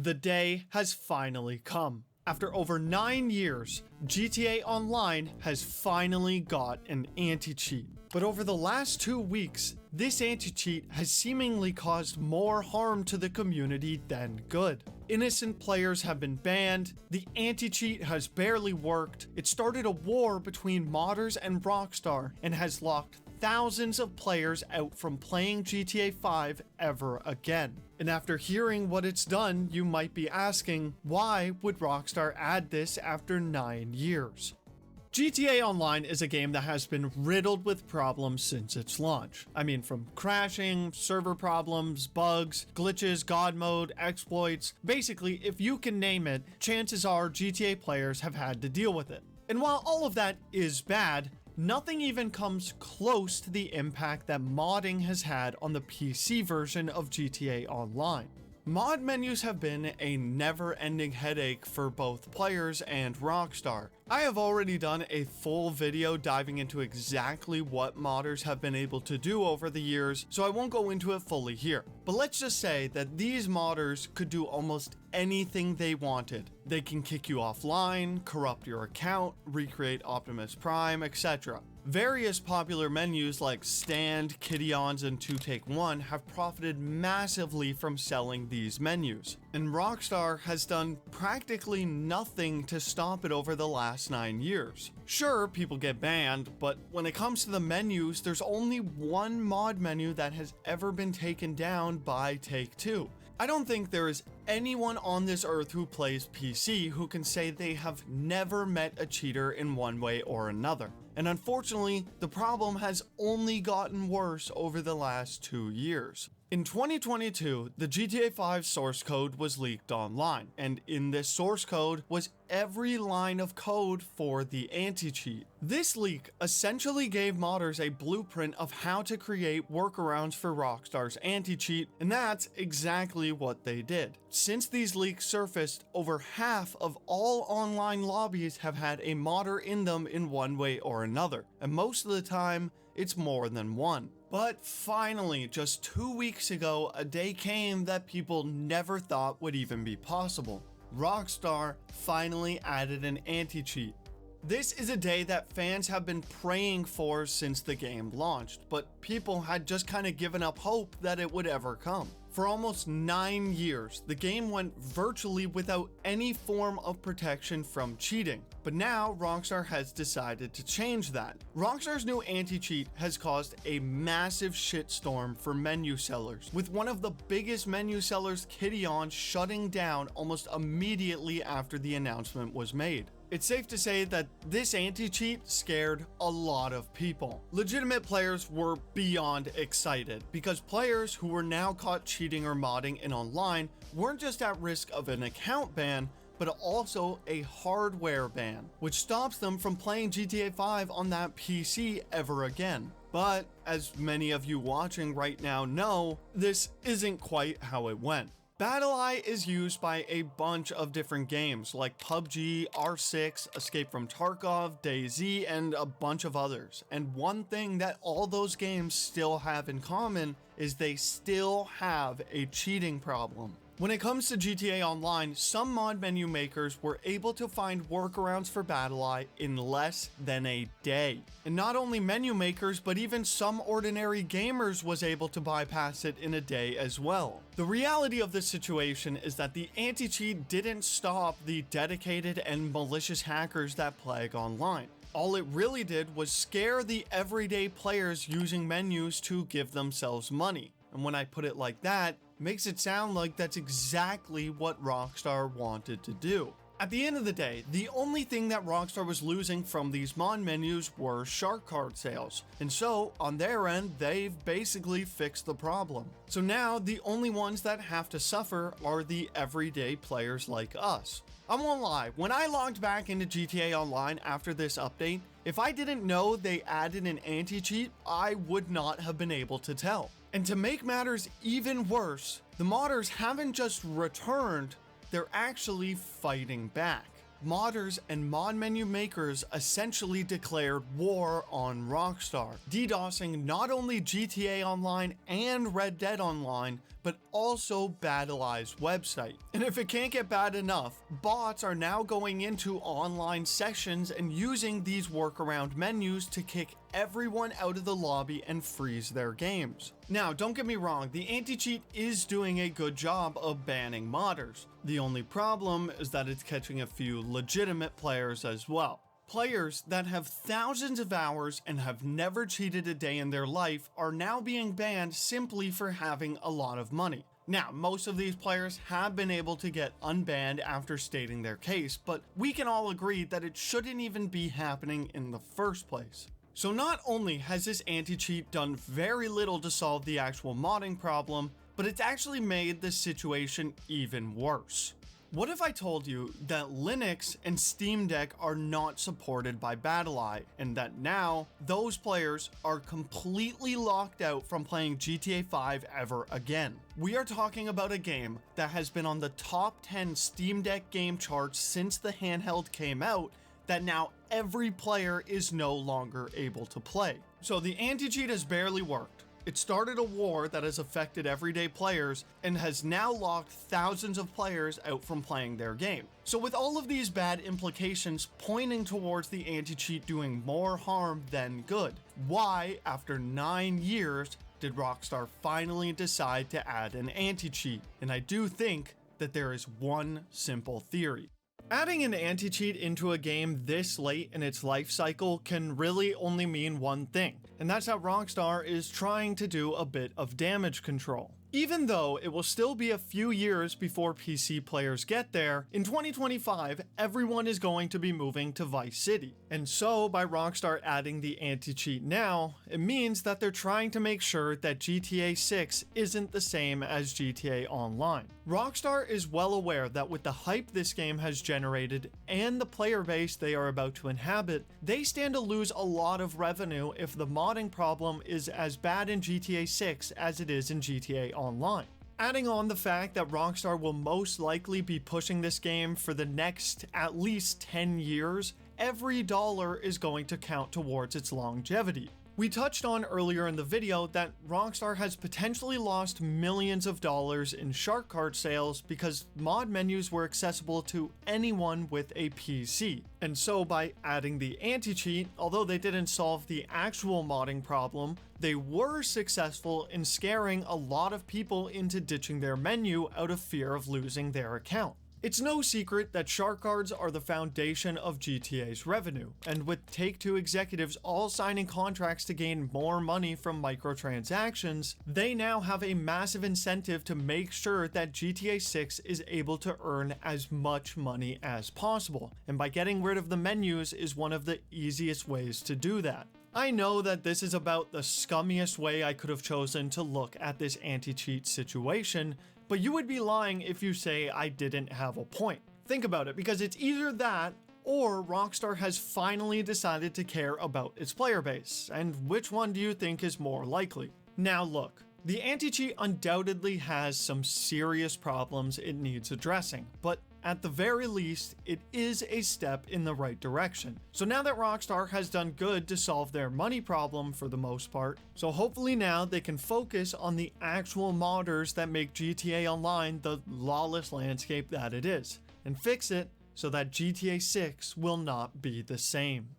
The day has finally come. After over 9 years, GTA Online has finally got an anti-cheat. But over the last 2 weeks, this anti-cheat has seemingly caused more harm to the community than good. Innocent players have been banned, the anti-cheat has barely worked, it started a war between modders and Rockstar, and has locked thousands of players out from playing GTA 5 ever again. And after hearing what it's done, you might be asking, why would Rockstar add this after 9 years? GTA Online is a game that has been riddled with problems since its launch. I mean, from crashing, server problems, bugs, glitches, god mode, exploits. Basically, if you can name it, chances are GTA players have had to deal with it. And while all of that is bad, nothing even comes close to the impact that modding has had on the PC version of GTA Online. Mod menus have been a never-ending headache for both players and Rockstar. I have already done a full video diving into exactly what modders have been able to do over the years, so I won't go into it fully here. But let's just say that these modders could do almost anything they wanted. They can kick you offline, corrupt your account, recreate Optimus Prime, etc. Various popular menus like Stand, Kitty-Ons, and 2-Take-1 have profited massively from selling these menus, and Rockstar has done practically nothing to stop it over the last 9 years. Sure, people get banned, but when it comes to the menus, there's only one mod menu that has ever been taken down by Take-Two. I don't think there is anyone on this earth who plays PC who can say they have never met a cheater in one way or another. And unfortunately, the problem has only gotten worse over the last 2 years. In 2022, the GTA 5 source code was leaked online, and in this source code was every line of code for the anti-cheat. This leak essentially gave modders a blueprint of how to create workarounds for Rockstar's anti-cheat, and that's exactly what they did. Since these leaks surfaced, over half of all online lobbies have had a modder in them in one way or another, and most of the time, it's more than one. But finally, just 2 weeks ago, a day came that people never thought would even be possible. Rockstar finally added an anti-cheat. This is a day that fans have been praying for since the game launched, but people had just kind of given up hope that it would ever come. For almost 9 years, the game went virtually without any form of protection from cheating. But now, Rockstar has decided to change that. Rockstar's new anti-cheat has caused a massive shitstorm for menu sellers, with one of the biggest menu sellers, Kitty-On, shutting down almost immediately after the announcement was made. It's safe to say that this anti-cheat scared a lot of people. Legitimate players were beyond excited, because players who were now caught cheating or modding in online weren't just at risk of an account ban, but also a hardware ban, which stops them from playing GTA 5 on that PC ever again. But as many of you watching right now know, this isn't quite how it went. Battleye is used by a bunch of different games like PUBG, R6, Escape from Tarkov, DayZ, and a bunch of others. And one thing that all those games still have in common is they still have a cheating problem. When it comes to GTA Online, some mod menu makers were able to find workarounds for Battleye in less than a day. And not only menu makers, but even some ordinary gamers was able to bypass it in a day as well. The reality of this situation is that the anti-cheat didn't stop the dedicated and malicious hackers that plague online. All it really did was scare the everyday players using menus to give themselves money. And when I put it like that, it makes it sound like that's exactly what Rockstar wanted to do. At the end of the day, the only thing that Rockstar was losing from these mod menus were shark card sales. And so, on their end, they've basically fixed the problem. So now, the only ones that have to suffer are the everyday players like us. I won't lie, when I logged back into GTA Online after this update, if I didn't know they added an anti-cheat, I would not have been able to tell. And to make matters even worse, the modders haven't just returned, they're actually fighting back. Modders and mod menu makers essentially declared war on Rockstar, DDoSing not only GTA Online and Red Dead Online, but but also Battleye's website. And if it can't get bad enough, bots are now going into online sessions and using these workaround menus to kick everyone out of the lobby and freeze their games. Now, don't get me wrong, the anti-cheat is doing a good job of banning modders. The only problem is that it's catching a few legitimate players as well. Players that have thousands of hours and have never cheated a day in their life are now being banned simply for having a lot of money. Now, most of these players have been able to get unbanned after stating their case, but we can all agree that it shouldn't even be happening in the first place. So not only has this anti-cheat done very little to solve the actual modding problem, but it's actually made the situation even worse. What if I told you that Linux and Steam Deck are not supported by Battleye, and that now those players are completely locked out from playing GTA 5 ever again? We are talking about a game that has been on the top 10 Steam Deck game charts since the handheld came out, that now every player is no longer able to play. So the anti-cheat has barely worked. It started a war that has affected everyday players and has now locked thousands of players out from playing their game. So with all of these bad implications pointing towards the anti-cheat doing more harm than good, why, after 9 years, did Rockstar finally decide to add an anti-cheat? And I do think that there is one simple theory. Adding an anti-cheat into a game this late in its life cycle can really only mean one thing, and that's that Rockstar is trying to do a bit of damage control. Even though it will still be a few years before PC players get there, in 2025, everyone is going to be moving to Vice City. And so, by Rockstar adding the anti-cheat now, it means that they're trying to make sure that GTA 6 isn't the same as GTA Online. Rockstar is well aware that with the hype this game has generated and the player base they are about to inhabit, they stand to lose a lot of revenue if the modding problem is as bad in GTA 6 as it is in GTA Online. Adding on the fact that Rockstar will most likely be pushing this game for the next at least 10 years, every dollar is going to count towards its longevity. We touched on earlier in the video that Rockstar has potentially lost millions of dollars in shark card sales because mod menus were accessible to anyone with a PC. And so by adding the anti-cheat, although they didn't solve the actual modding problem, they were successful in scaring a lot of people into ditching their menu out of fear of losing their account. It's no secret that shark cards are the foundation of GTA's revenue, and with Take-Two executives all signing contracts to gain more money from microtransactions, they now have a massive incentive to make sure that GTA 6 is able to earn as much money as possible, and by getting rid of the menus is one of the easiest ways to do that. I know that this is about the scummiest way I could have chosen to look at this anti-cheat situation, but you would be lying if you say I didn't have a point. Think about it, because it's either that or Rockstar has finally decided to care about its player base, and which one do you think is more likely? Now look, the anti-cheat undoubtedly has some serious problems it needs addressing, but at the very least, it is a step in the right direction. So now that Rockstar has done good to solve their money problem for the most part, so hopefully now they can focus on the actual modders that make GTA Online the lawless landscape that it is, and fix it so that GTA 6 will not be the same.